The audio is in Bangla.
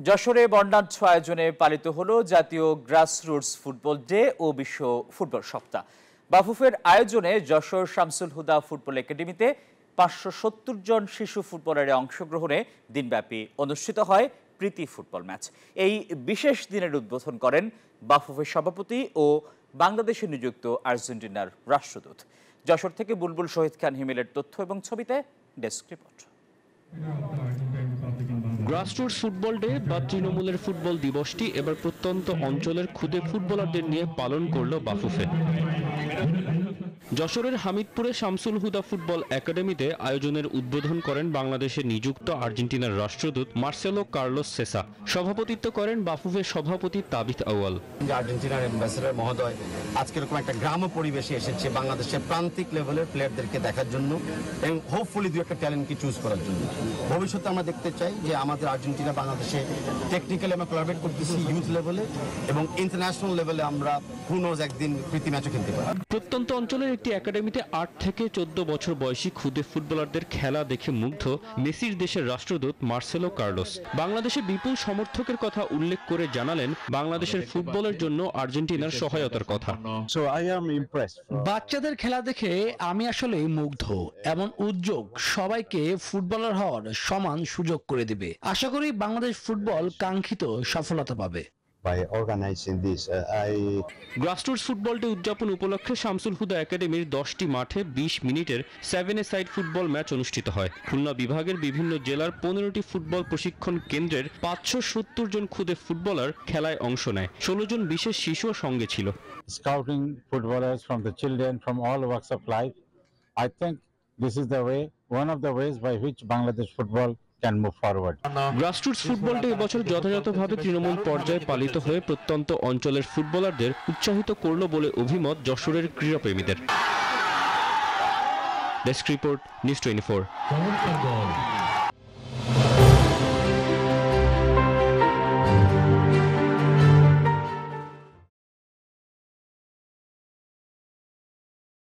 যশোরে বর্ণাঢ্য আয়োজনে পালিত হলো জাতীয় গ্রাসরুটস ফুটবল ডে ও বিশ্ব ফুটবল সপ্তাহ। বাফুফের আয়োজনে যশোর শামসুল হুদা ফুটবল একাডেমিতে 570 জন শিশু ফুটবলারের অংশগ্রহণে দিনব্যাপী অনুষ্ঠিত হয় প্রীতি ফুটবল ম্যাচ। এই বিশেষ দিনের উদ্বোধন করেন বাফুফের সভাপতি ও বাংলাদেশে নিযুক্ত আর্জেন্টিনার রাষ্ট্রদূত। যশোর থেকে বুলবুল শহীদ খান হিমেলের তথ্য এবং ছবিতে desk report. Grassroots football day বা তৃণমূলের ফুটবল দিবসটি এবার প্রত্যন্ত অঞ্চলের ক্ষুদে ফুটবলারদের নিয়ে পালন করল বাফুফে। যশোরের হামিদপুরে শামসুল হুদা ফুটবল একাডেমিতে আয়োজনের উদ্বোধন করেন বাংলাদেশে নিযুক্ত আর্জেন্টিনার রাষ্ট্রদূত মার্সেলো কার্লোস সেসা। সভাপতিত্ব করেন বাফুফের সভাপতি তাবিথ আউয়াল। আর্জেন্টিনার অ্যাম্বাসেডর মহোদয় আজকে এরকম একটা গ্রাম্য পরিবেশে এসেছে বাংলাদেশের প্রান্তিক লেভেলের প্লেয়ারদেরকে দেখার জন্য এবং হোপফুলি দু একটা ট্যালেন্টকে চুজ করার জন্য। ভবিষ্যতে আমরা দেখতে চাই যে আমাদের আর্জেন্টিনা বাংলাদেশে টেকনিক্যালি আমরা কোলাবরেট করতেছি ইউথ লেভেলে এবং ইন্টারন্যাশনাল লেভেলে আমরা হুনোজ একদিন প্রীতি ম্যাচও খেলতে পারি। প্রত্যন্ত অঞ্চলের একটি একাডেমিতে 8 থেকে 14 বছর বয়সী ক্ষুদে ফুটবলারদের খেলা দেখে মুগ্ধ মেসির দেশের রাষ্ট্রদূত মার্সেলো কার্লোস। বাংলাদেশে বিপুল সমর্থকের কথা উল্লেখ করে জানালেন বাংলাদেশের ফুটবলের জন্য আর্জেন্টিনার সহায়তার কথা। বাচ্চাদের খেলা দেখে আমি আসলে মুগ্ধ। এমন উদ্যোগ সবাইকে ফুটবলার হওয়ার সমান সুযোগ করে দিবে। আশা করি বাংলাদেশ ফুটবল কাঙ্ক্ষিত সফলতা পাবে। গ্রাসরুটস ফুটবল ডে উদযাপন উপলক্ষে শামসুল হুদা একাডেমির 10টি মাঠে 20 মিনিটের 7-a-সাইড ফুটবল ম্যাচ অনুষ্ঠিত হয়। খুলনা বিভাগের বিভিন্ন জেলার 15টি ফুটবল প্রশিক্ষণ কেন্দ্রের 570 জন ক্ষুদে ফুটবলার খেলায় অংশ নেয়। 16 জন বিশেষ শিশুও সঙ্গে ছিল। Scouting footballers from the children from all walks of life. I think this is the way, one of the ways by which Bangladesh football can move forward. Grassroots football day এবছর যথাযথভাবে তৃণমূল পর্যায়ে পালিত হয়ে প্রত্যন্ত অঞ্চলের ফুটবলারদের উৎসাহিত করল বলে অভিমত যশোরের ক্রীড়াপ্রেমীদের। Desk report, news 24।